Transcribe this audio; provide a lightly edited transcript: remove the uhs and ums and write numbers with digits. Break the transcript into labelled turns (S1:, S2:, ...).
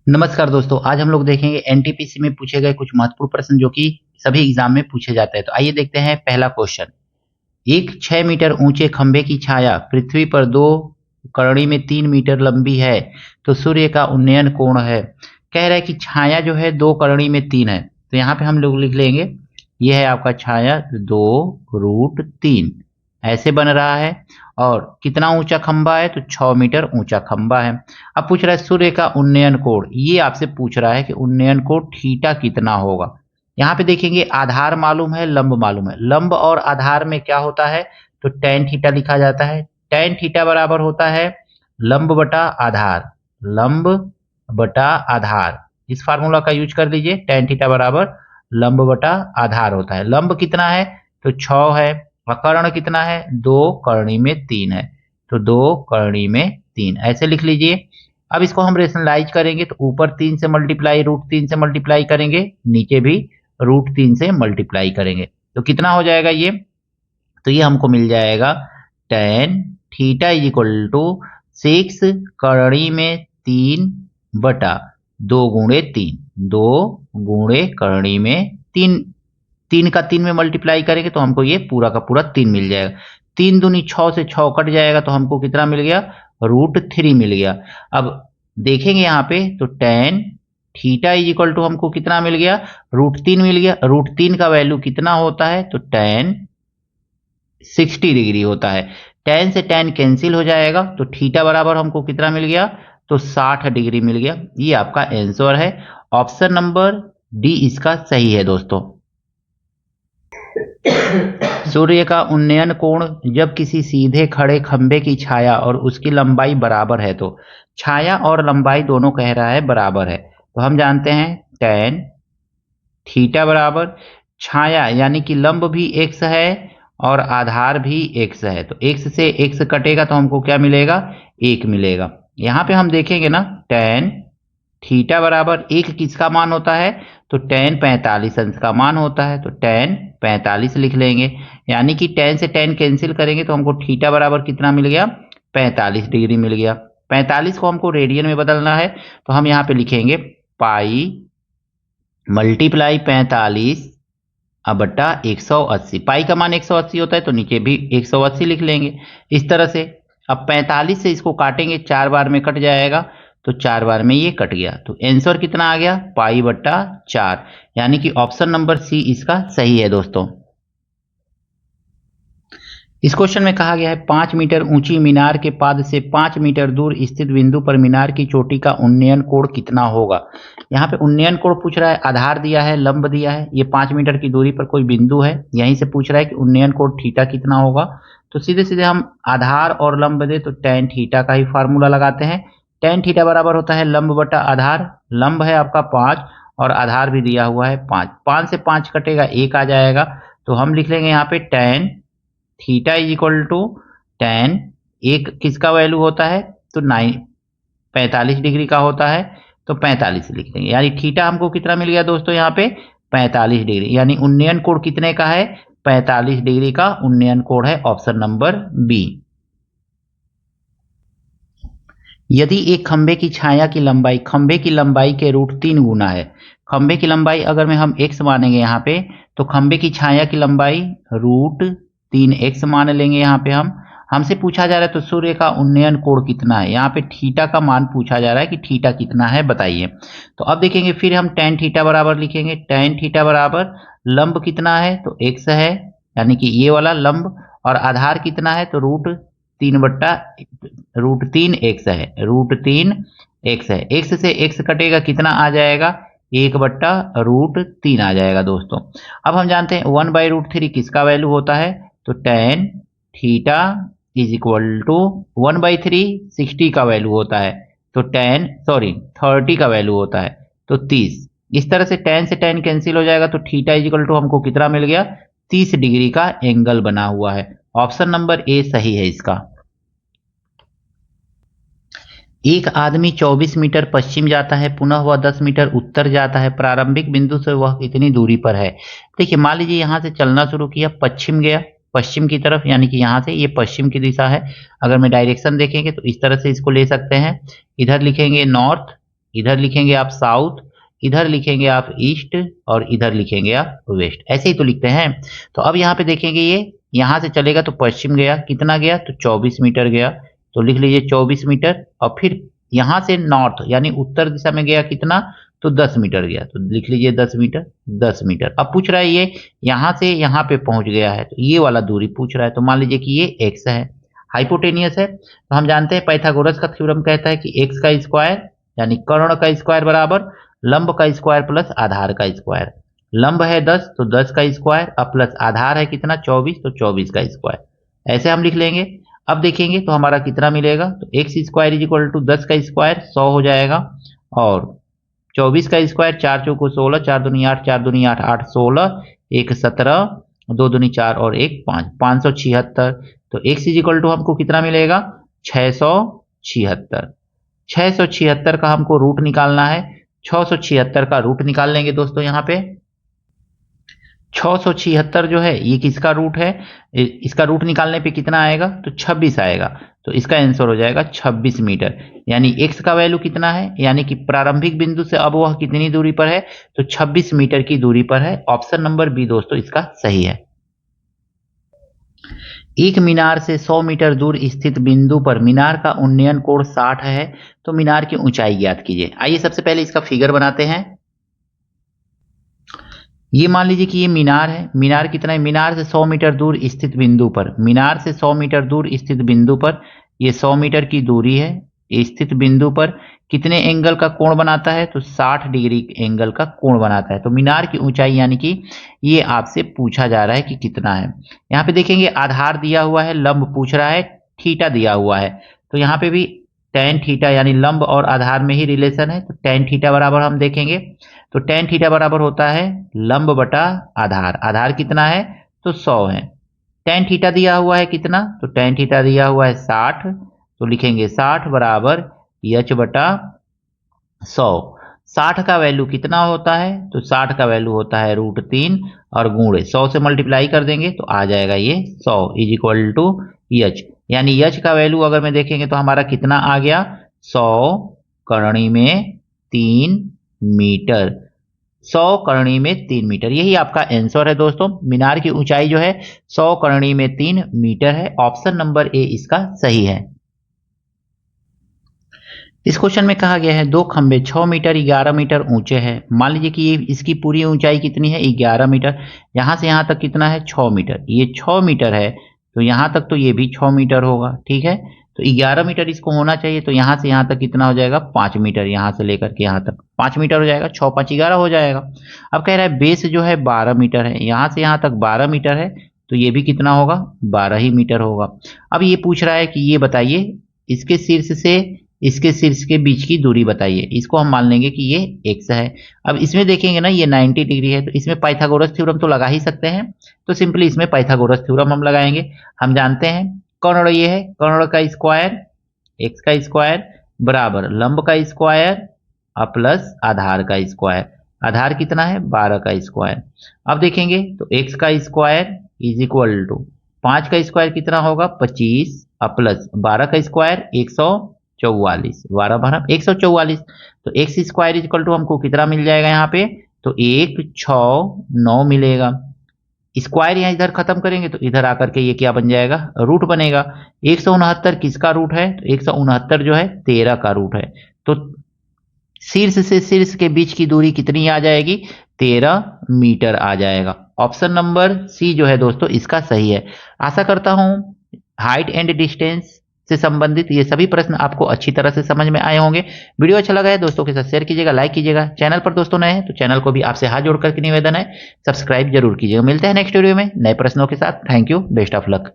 S1: नमस्कार दोस्तों, आज हम लोग देखेंगे एनटीपीसी में पूछे गए कुछ महत्वपूर्ण प्रश्न जो कि सभी एग्जाम में पूछे जाते हैं। तो आइए देखते हैं पहला क्वेश्चन। एक 6 मीटर ऊंचे खंभे की छाया पृथ्वी पर 2 करोड़ी में 3 मीटर लंबी है, तो सूर्य का उन्नयन कोण है। कह रहा है कि छाया जो है 2 करोड़ी में 3 है, तो यहाँ पे हम लोग लिख लेंगे ये है आपका छाया 2√3 ऐसे बन रहा है। और कितना ऊंचा खंभा है, तो 6 मीटर ऊंचा खंभा है। अब पूछ रहा है सूर्य का उन्नयन कोण, ये आपसे पूछ रहा है कि उन्नयन कोण थीटा कितना होगा। यहाँ पे देखेंगे आधार मालूम है, लंब मालूम है। लंब और आधार में क्या होता है, तो tan थीटा लिखा जाता है। tan थीटा बराबर होता है लंब बटा आधार, लंब बटा आधार। इस फार्मूला का यूज कर लीजिए। tan थीटा बराबर लंब बटा आधार होता है। लंब कितना है, तो 6 है। और कर्ण कितना है, 2 करणी में 3 है, तो 2 करणी में 3 ऐसे लिख लीजिए। अब इसको हम रेशनलाइज करेंगे तो ऊपर 3 से मल्टीप्लाई, √3 से मल्टीप्लाई करेंगे, नीचे भी √3 से मल्टीप्लाई करेंगे, तो कितना हो जाएगा ये, तो ये हमको मिल जाएगा tan theta is equal to 6 करणी में 3 बटा 2 गुणे 3, 2 गुणे करणी में 3, 3 का 3 में मल्टीप्लाई करेंगे तो हमको ये पूरा का पूरा 3 मिल जाएगा। 3 दूनी 6 से 6 कट जाएगा तो हमको कितना मिल गया, √3 मिल गया। अब देखेंगे यहाँ पे तो tan theta is equal to हमको कितना मिल गया, √3 मिल गया। √3 का वैल्यू कितना होता है, तो tan 60 डिग्री होता है। tan से tan कैंसिल हो जाएगा तो थीटा बराबर हमको कितना मिल गया, तो 60 डिग्री मिल गया। ये आपका आंसर है। ऑप्शन नंबर डी इसका सही है दोस्तों। सूर्य का उन्नयन कोण जब किसी सीधे खड़े खंभे की छाया और उसकी लंबाई बराबर है, तो छाया और लंबाई दोनों कह रहा है बराबर है, तो हम जानते हैं tan थीटा बराबर छाया यानी कि लंब भी x है और आधार भी x है, तो x से x कटेगा तो हमको क्या मिलेगा, 1 मिलेगा। यहाँ पे हम देखेंगे ना tan थीटा बराबर 1 किसका मान होता है, तो tan 45 अंश का मान होता है, तो tan 45 लिख लेंगे। यानी कि tan से tan कैंसिल करेंगे तो हमको थीटा बराबर कितना मिल गया, 45 डिग्री मिल गया। 45 को हमको रेडियन में बदलना है तो हम यहाँ पे लिखेंगे पाई मल्टीप्लाई 45 बटा 180। पाई का मान 180 होता है तो नीचे भी 180 लिख लेंगे इस तरह से। अब 45 से इसको काटेंगे, 4 बार में कट जाएगा, तो 4 बार में ये कट गया, तो आंसर कितना आ गया, पाई बटा 4। यानी कि ऑप्शन नंबर सी इसका सही है दोस्तों। इस क्वेश्चन में कहा गया है 5 मीटर ऊंची मीनार के पाद से 5 मीटर दूर स्थित बिंदु पर मीनार की चोटी का उन्नयन कोण कितना होगा। यहाँ पे उन्नयन कोण पूछ रहा है, आधार दिया है, लंब दिया है, ये 5 मीटर की दूरी पर कोई बिंदु है, यहीं से पूछ रहा है कि उन्नयन कोण थीटा कितना होगा। तो सीधे सीधे हम आधार और लंब दे तो tan थीटा का ही फार्मूला लगाते हैं। tan थीटा बराबर होता है लंब बटा आधार। लंब है आपका 5 और आधार भी दिया हुआ है 5, 5 से 5 कटेगा 1 आ जाएगा, तो हम लिख लेंगे यहाँ पे tan theta is equal to tan, एक किसका वैल्यू होता है, तो 45 डिग्री का होता है, तो 45 लिख देंगे। यानी थीटा हमको कितना मिल गया दोस्तों, यहाँ पे 45 डिग्री। यानी उन्नयन कोण कितने का है, 45 डिग्री का उन्नयन कोण है, ऑप्शन नंबर बी। यदि एक खंभे की छाया की लंबाई खंभे की लंबाई के √3 गुना है, खंभे की लंबाई अगर में हम x मानेंगे यहाँ पे, तो खंभे की छाया की लंबाई √3x मान लेंगे। यहाँ पे हमसे पूछा जा रहा है तो सूर्य का उन्नयन कोण कितना है, यहाँ पे थीटा का मान पूछा जा रहा है कि थीटा कितना है बताइए। तो अब देखेंगे फिर हम tan थीटा बराबर लिखेंगे। tan थीटा बराबर लंब कितना है, तो x है, यानी कि ये वाला लंब, और आधार कितना है, तो √3 बट्टा √3x है, √3x है। x से x कटेगा कितना आ जाएगा, 1 बट्टा √3 आ जाएगा दोस्तों। अब हम जानते हैं 1/√3 किसका वैल्यू होता है, तो tan theta is equal to 1/3 60 का वैल्यू होता है, तो 30 का वैल्यू होता है, तो 30। इस तरह से tan से tan कैंसिल हो जाएगा, तो थीटा इज इक्वल टू हमको कितना मिल गया, 30 डिग्री का एंगल बना हुआ है। ऑप्शन नंबर ए सही है इसका। एक आदमी 24 मीटर पश्चिम जाता है, पुनः वह 10 मीटर उत्तर जाता है, प्रारंभिक बिंदु से वह कितनी दूरी पर है। देखिए मान लीजिए यहाँ से चलना शुरू किया, पश्चिम गया, पश्चिम की तरफ, यानी कि यहाँ से ये पश्चिम की दिशा है। अगर मैं डायरेक्शन देखेंगे तो इस तरह से इसको ले सकते हैं, इधर लिखेंगे नॉर्थ, इधर लिखेंगे आप साउथ, इधर लिखेंगे आप ईस्ट और इधर लिखेंगे आप वेस्ट, ऐसे ही तो लिखते हैं। तो अब यहाँ पे देखेंगे ये यहाँ से चलेगा तो पश्चिम गया, कितना गया तो 24 मीटर गया, तो लिख लीजिए 24 मीटर। और फिर यहाँ से नॉर्थ यानी उत्तर दिशा में गया कितना तो 10 मीटर गया, तो लिख लीजिए 10 मीटर 10 मीटर। अब पूछ रहा है ये यहाँ से यहाँ पे पहुंच गया है, तो ये वाला दूरी पूछ रहा है, तो मान लीजिए कि ये x है, हाइपोटेनियस है। तो हम जानते हैं पाइथागोरस का थ्योरम कहता है कि x का स्क्वायर यानी कर्ण का स्क्वायर बराबर लंब का स्क्वायर प्लस आधार का स्क्वायर। लंब है 10 तो 10 का स्क्वायर, अब प्लस आधार है कितना 24 तो 24 का स्क्वायर, ऐसे हम लिख लेंगे। अब देखेंगे तो हमारा कितना मिलेगा, तो x square is equal to 10 का स्क्वायर 100 हो जाएगा, और 24 का स्क्वायर 4 चौको 16, 4 दूनी 8, 4 दूनी 8, 8 16, 1 17, 2 दूनी 4 और 1 5, 576। तो एक्स इज इक्वल टू हमको कितना मिलेगा 676। 676 का हमको रूट निकालना है, 676 का रूट निकाल लेंगे दोस्तों। यहाँ पे 676 जो है ये किसका रूट है, इसका रूट निकालने पे कितना आएगा तो 26 आएगा, तो इसका आंसर हो जाएगा 26 मीटर। यानी x का वैल्यू कितना है, यानी कि प्रारंभिक बिंदु से अब वह कितनी दूरी पर है तो 26 मीटर की दूरी पर है। ऑप्शन नंबर बी दोस्तों इसका सही है। एक मीनार से 100 मीटर दूर स्थित बिंदु पर मीनार का उन्नयन कोण 60 है, तो मीनार की ऊंचाई ज्ञात कीजिए। आइए सबसे पहले इसका फिगर बनाते हैं। ये मान लीजिए कि ये मीनार है, मीनार कितना है, मीनार से 100 मीटर दूर स्थित बिंदु पर, मीनार से 100 मीटर दूर स्थित बिंदु पर ये 100 मीटर की दूरी है, स्थित बिंदु पर कितने एंगल का कोण बनाता है तो 60 डिग्री एंगल का कोण बनाता है। तो मीनार की ऊंचाई यानी कि ये आपसे पूछा जा रहा है कि कितना है। यहाँ पे देखेंगे आधार दिया हुआ है, लंब पूछ रहा है, थीटा दिया हुआ है, तो यहाँ पे भी tan थीटा यानी लंब और आधार में ही रिलेशन है, तो tan थीटा बराबर हम देखेंगे तो tan थीटा बराबर होता है लंब बटा आधार। आधार कितना है तो 100 है, tan थीटा दिया हुआ है कितना तो tan थीटा दिया हुआ है 60, तो लिखेंगे 60 बराबर h बटा 100। 60 का वैल्यू कितना होता है तो 60 का वैल्यू होता है √3 और गुणे 100 से मल्टीप्लाई कर देंगे तो आ जाएगा ये 100 इज इक्वल टू h। यानी h का वैल्यू अगर मैं देखेंगे तो हमारा कितना आ गया 100 करणी में 3 मीटर, 100 करणी में 3 मीटर, यही आपका आंसर है दोस्तों। मीनार की ऊंचाई जो है 100 करणी में 3 मीटर है। ऑप्शन नंबर ए इसका सही है। इस क्वेश्चन में कहा गया है दो खंबे 6 मीटर 11 मीटर ऊंचे हैं। मान लीजिए कि ये इसकी पूरी ऊंचाई कितनी है 11 मीटर, यहाँ से यहाँ तक कितना है 6 मीटर, ये 6 मीटर है तो यहाँ तक तो ये भी 6 मीटर होगा, ठीक है। तो 11 मीटर इसको होना चाहिए, तो यहाँ से यहाँ तक कितना हो जाएगा 5 मीटर, यहाँ से लेकर के यहाँ तक 5 मीटर हो जाएगा, 6 5 11 हो जाएगा। अब कह रहा है बेस जो है 12 मीटर है, यहाँ से यहाँ तक 12 मीटर है, तो ये भी कितना होगा 12 ही मीटर होगा। अब ये पूछ रहा है कि ये बताइए इसके शीर्ष से इसके शीर्ष के बीच की दूरी बताइए। इसको हम मान लेंगे कि ये x है। अब इसमें देखेंगे ना ये 90 डिग्री है, तो इसमें पाइथागोरस थ्योरम तो लगा ही सकते हैं, तो सिंपली इसमें पाइथागोरस थ्योरम हम लगाएंगे। हम जानते हैं कर्ण ये है, कर्ण का स्क्वायर x का स्क्वायर बराबर लंब का स्क्वायर प्लस आधार का स्क्वायर। आधार कितना है 12 का स्क्वायर। अब देखेंगे तो x का स्क्वायर इज इक्वल टू 5 का स्क्वायर कितना होगा 25 प्लस 12 का स्क्वायर 144, 12 12 144, तो x square is equal to हमको कितना मिल जाएगा यहाँ पे तो 169 मिलेगा। स्क्वायर यहाँ इधर खत्म करेंगे तो इधर आकर के ये क्या बन जाएगा रूट बनेगा। 169 किसका रूट है तो 169 जो है 13 का रूट है, तो शीर्ष से शीर्ष के बीच की दूरी कितनी आ जाएगी 13 मीटर आ जाएगा। ऑप्शन नंबर सी जो है दोस्तों इसका सही है। आशा करता हूं हाइट एंड डिस्टेंस से संबंधित ये सभी प्रश्न आपको अच्छी तरह से समझ में आए होंगे। वीडियो अच्छा लगा है दोस्तों के साथ शेयर कीजिएगा, लाइक कीजिएगा। चैनल पर दोस्तों नए हैं तो चैनल को भी आपसे हाथ जोड़ करके निवेदन है सब्सक्राइब जरूर कीजिएगा। मिलते हैं नेक्स्ट वीडियो में नए प्रश्नों के साथ। Thank you, best of luck.